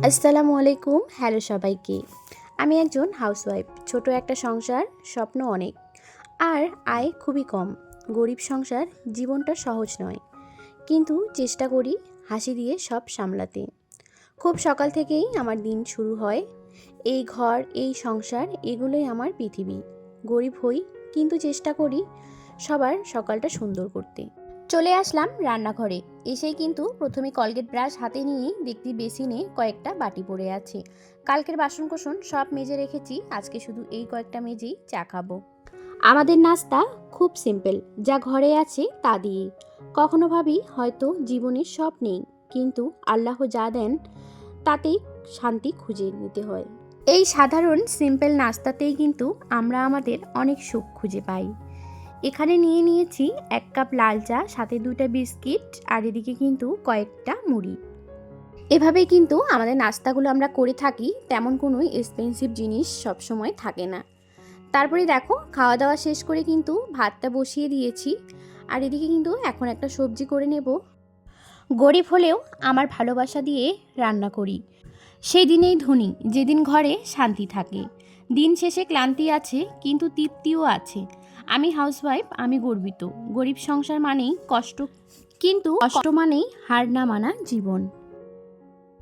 আসসালামু আলাইকুম। হ্যালো সবাইকে। আমি একজন হাউসওয়াইফ। ছোট একটা সংসার, স্বপ্ন অনেক, আর আয় খুবই কম। গরিব সংসার, জীবনটা সহজ নয়, কিন্তু চেষ্টা করি হাসি দিয়ে সব সামলাতে। খুব সকাল থেকেই আমার দিন শুরু হয়। এই ঘর, এই সংসার, এগুলোই আমার পৃথিবী। গরিব হই, কিন্তু চেষ্টা করি সবার সকালটা সুন্দর করতে। চলে আসলাম রান্নাঘরে। এসেই কিন্তু প্রথমে কলগেট ব্রাশ হাতে নিয়েই দেখতে বেসিনে কয়েকটা বাটি পড়ে আছে। কালকের বাসনকোসন সব মেজে রেখেছি, আজকে শুধু এই কয়েকটা মেজেই চা খাবো। আমাদের নাস্তা খুব সিম্পল, যা ঘরে আছে তা দিয়ে। কখনো ভাবি হয়তো জীবনে সব নেই, কিন্তু আল্লাহ যা দেন তাতেই শান্তি খুঁজে নিতে হয়। এই সাধারণ সিম্পল নাস্তাতেই কিন্তু আমরা আমাদের অনেক সুখ খুঁজে পাই। এখানে নিয়ে নিয়েছি 1 কাপ লাল চা, সাথে 2টা বিস্কিট, আর এদিকে কিন্তু কয়েকটা মুড়ি। এভাবেই কিন্তু আমাদের নাস্তাগুলো আমরা করে থাকি। তেমন কোনো এক্সপেন্সিভ জিনিস সবসময় থাকে না। তারপরে দেখো, খাওয়া দাওয়া শেষ করে কিন্তু ভাতটা বসিয়ে দিয়েছি, আর এদিকে কিন্তু এখন একটা সবজি করে নেব। গরিব হলেও আমার ভালোবাসা দিয়ে রান্না করি। সেই দিনেই ধনী, যেদিন ঘরে শান্তি থাকে। দিন শেষে ক্লান্তি আছে, কিন্তু তৃপ্তিও আছে। আমি হাউসওয়াইফ, আমি গর্বিত। গরিব সংসার মানেই কষ্ট, কিন্তু কষ্ট মানেই হার না মানা জীবন।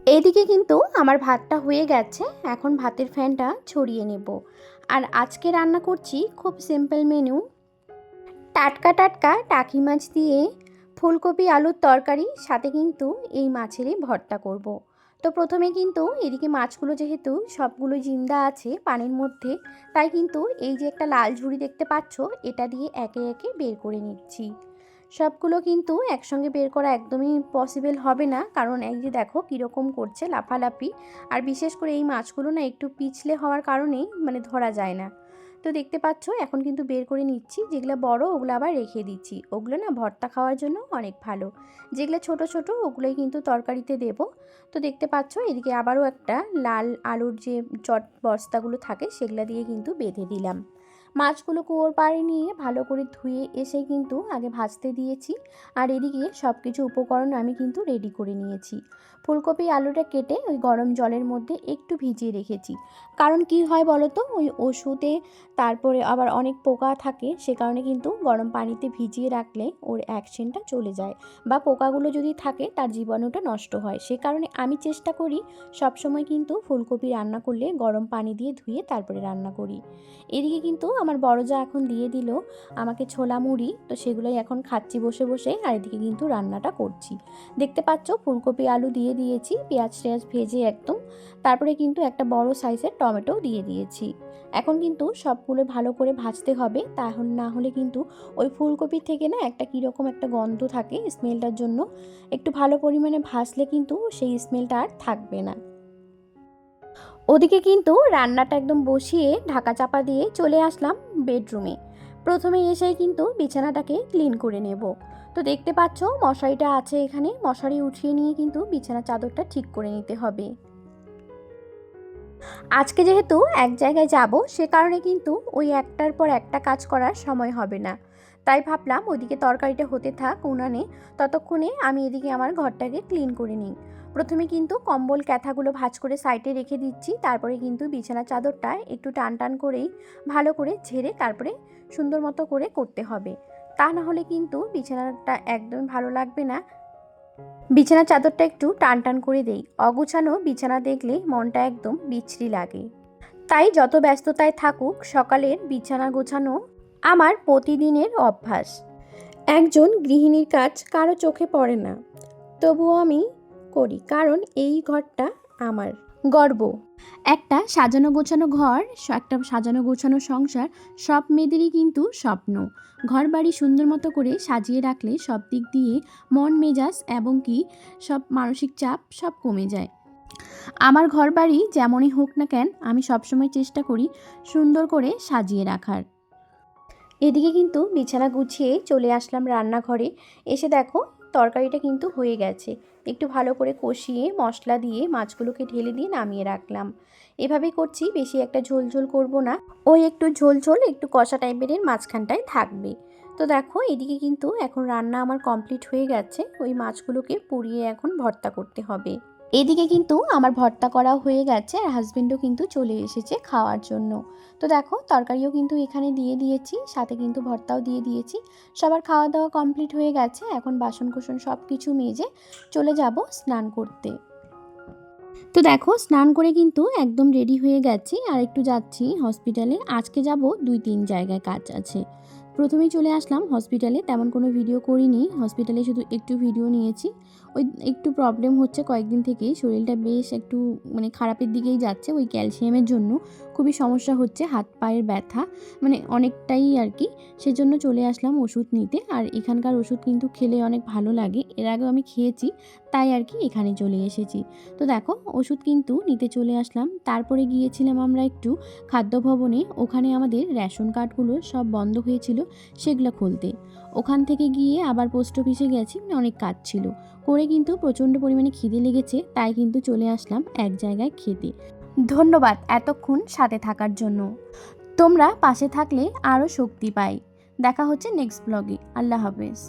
এদিকে কিন্তু আমার ভাতটা হয়ে গেছে, এখন ভাতের ফ্যানটা ছড়িয়ে নেব। আর আজকে রান্না করছি খুব সিম্পল মেনু। টাটকা টাটকা টাকি মাছ দিয়ে ফুলকপি আলুর তরকারি, সাথে কিন্তু এই মাছেরই ভর্তা করব। তো প্রথমে কিন্তু এদিকে মাছগুলো যেহেতু সবগুলো জিন্দা আছে পানির মধ্যে, তাই কিন্তু এই যে একটা লাল ঝুড়ি দেখতে পাচ্ছ, এটা দিয়ে একে একে বের করে নিচ্ছি। সবগুলো কিন্তু একসঙ্গে বের করা একদমই পসিবল হবে না, কারণ এই যে দেখো কীরকম করছে লাফালাফি। আর বিশেষ করে এই মাছগুলো না একটু পিছলে হওয়ার কারণেই ধরা যায় না। তো দেখতে পাচ্ছ এখন কিন্তু বের করে নিচ্ছি। যেগুলো বড় ওগুলো আবার রেখে দিচ্ছি, ওগুলো না ভর্তা খাওয়ার জন্য অনেক ভালো। যেগুলো ছোট ছোট ওগুলোই কিন্তু তরকারিতে দেব। তো দেখতে পাচ্ছ এদিকে আবারও একটা লাল আলুর যে চট বস্তাগুলো থাকে সেগুলো দিয়ে কিন্তু বেঁধে দিলাম। মাছগুলো কুয়োর পাড়ে নিয়ে ভালো করে ধুয়ে এসে কিন্তু আগে ভাজতে দিয়েছি। আর এদিকে সব কিছু উপকরণ আমি কিন্তু রেডি করে নিয়েছি। ফুলকপি আলুটা কেটে ওই গরম জলের মধ্যে একটু ভিজিয়ে রেখেছি। কারণ কি হয় বলো তো, ওই ওষুধে তারপরে আবার অনেক পোকা থাকে, সে কারণে কিন্তু গরম পানিতে ভিজিয়ে রাখলে ওর অ্যাকশনটা চলে যায়, বা পোকাগুলো যদি থাকে তার জীবাণুটা নষ্ট হয়। সে কারণে আমি চেষ্টা করি সবসময় কিন্তু ফুলকপি রান্না করলে গরম পানি দিয়ে ধুয়ে তারপরে রান্না করি। এদিকে কিন্তু আমার বড় যা এখন দিয়ে দিল আমাকে ছোলা মুড়ি, তো সেগুলোই এখন খাচ্ছি বসে বসে। আর এদিকে কিন্তু রান্নাটা করছি। দেখতে পাচ্ছ ফুলকপি আলু দিয়ে দিয়েছি, পেঁয়াজ টেয়াজ ভেজে একদম। তারপরে কিন্তু একটা বড় সাইজের টমেটো দিয়ে দিয়েছি। এখন কিন্তু সবগুলো ভালো করে ভাজতে হবে, তাহলে না হলে কিন্তু ওই ফুলকপি থেকে না একটা কীরকম একটা গন্ধ থাকে, স্মেলটার জন্য একটু ভালো পরিমাণে ভাজলে কিন্তু সেই স্মেলটা আর থাকবে না। ওদিকে কিন্তু রান্নাটা একদম বসিয়ে ঢাকা চাপা দিয়ে চলে আসলাম বেডরুমে। প্রথমে এসেই কিন্তু বিছানাটাকে ক্লিন করে নেব। তো দেখতে পাচ্ছ মশারিটা আছে এখানে, মশারি উঠিয়ে নিয়ে কিন্তু বিছানা চাদরটা ঠিক করে নিতে হবে। আজকে যেহেতু এক জায়গায় যাব, সে কারণে কিন্তু ওই একটার পর একটা কাজ করার সময় হবে না। তাই ভাবলাম ওইদিকে তরকারিটা হতে থাক উনানে, ততক্ষণে আমি এদিকে আমার ঘরটাকে ক্লিন করে নিই। প্রথমে কিন্তু কম্বল ক্যাথাগুলো ভাঁজ করে সাইডে রেখে দিচ্ছি, তারপরে কিন্তু বিছানা চাদরটা একটু টান টান করেই ভালো করে ঝেড়ে তারপরে সুন্দর মতো করে করতে হবে। তা না হলে কিন্তু বিছানাটা একদমই ভালো লাগবে না। বিছানার চাদরটা একটু টান টান করে দেই। অগুছানো বিছানা দেখলে মনটা একদম বিচ্ছিরি লাগে। তাই যত ব্যস্ততায় থাকুক, সকালের বিছানা গোছানো আমার প্রতিদিনের অভ্যাস। একজন গৃহিণীর কাজ কারো চোখে পড়ে না, তবুও আমি করি, কারণ এই ঘরটা আমার গর্ব। একটা সাজানো গোছানো ঘর, একটা সাজানো গোছানো সংসার সব মেয়েদেরই কিন্তু স্বপ্ন। ঘর বাড়ি সুন্দর মতো করে সাজিয়ে রাখলে সব দিক দিয়ে মন মেজাজ এবং কি সব মানসিক চাপ সব কমে যায়। আমার ঘর বাড়ি যেমনই হোক না কেন, আমি সবসময় চেষ্টা করি সুন্দর করে সাজিয়ে রাখার। এদিকে কিন্তু বিছানা গুছিয়ে চলে আসলাম রান্নাঘরে। এসে দেখো তরকারিটা কিন্তু হয়ে গেছে। একটু ভালো করে কষিয়ে মশলা দিয়ে মাছগুলোকে ঢেলে দিয়ে নামিয়ে রাখলাম। এভাবেই করছি, বেশি একটা ঝোল ঝোল করবো না, ওই একটু ঝোল ঝোল একটু কষা টাইপের মাঝখানটায় থাকবে। তো দেখো এদিকে কিন্তু এখন রান্না আমার কমপ্লিট হয়ে গেছে। ওই মাছগুলোকে পুড়িয়ে এখন ভর্তা করতে হবে। এদিকে কিন্তু আমার ভর্তা করা হয়ে গেছে আর হাজবেন্ডও কিন্তু চলে এসেছে খাওয়ার জন্য। তো দেখো তরকারিও কিন্তু এখানে দিয়ে দিয়েছি, সাথে কিন্তু ভর্তাও দিয়ে দিয়েছি। সবার খাওয়া দাওয়া কমপ্লিট হয়ে গেছে, এখন বাসন কোসন সব কিছু মেজে চলে যাব স্নান করতে। তো দেখো স্নান করে কিন্তু একদম রেডি হয়ে গেছি আর একটু যাচ্ছি হসপিটালে। আজকে যাব 2-3 জায়গায় কাজ আছে। প্রথমেই চলে আসলাম হসপিটালে, তেমন কোনো ভিডিও করিনি, হসপিটালে শুধু একটু ভিডিও নিয়েছি। ওই একটু প্রবলেম হচ্ছে কয়েকদিন থেকেই, শরীরটা বেশ একটু মানে খারাপের দিকেই যাচ্ছে, ওই ক্যালসিয়ামের জন্য খুবই সমস্যা হচ্ছে, হাত পায়ের ব্যথা মানে অনেকটাই আর কি। সেজন্য চলে আসলাম ওষুধ নিতে। আর এখানকার ওষুধ কিন্তু খেলে অনেক ভালো লাগে, এর আগেও আমি খেয়েছি, তাই আর কি এখানে চলে এসেছি। তো দেখো ওষুধ কিন্তু নিতে চলে আসলাম। তারপরে গিয়েছিলাম আমরা একটু খাদ্য ভবনে, ওখানে আমাদের রেশন কার্ডগুলো সব বন্ধ হয়েছিল, সেগুলো খুলতে। ওখান থেকে গিয়ে আবার পোস্ট অফিসে গেছি, মানে অনেক কাজ ছিল করে, কিন্তু প্রচণ্ড পরিমাণে খিদে লেগেছে, তাই কিন্তু চলে আসলাম এক জায়গায় খেতে। ধন্যবাদ এতক্ষণ সাথে থাকার জন্য। তোমরা পাশে থাকলে আরও শক্তি পাই। দেখা হচ্ছে নেক্সট ব্লগে। আল্লাহ হাফেজ।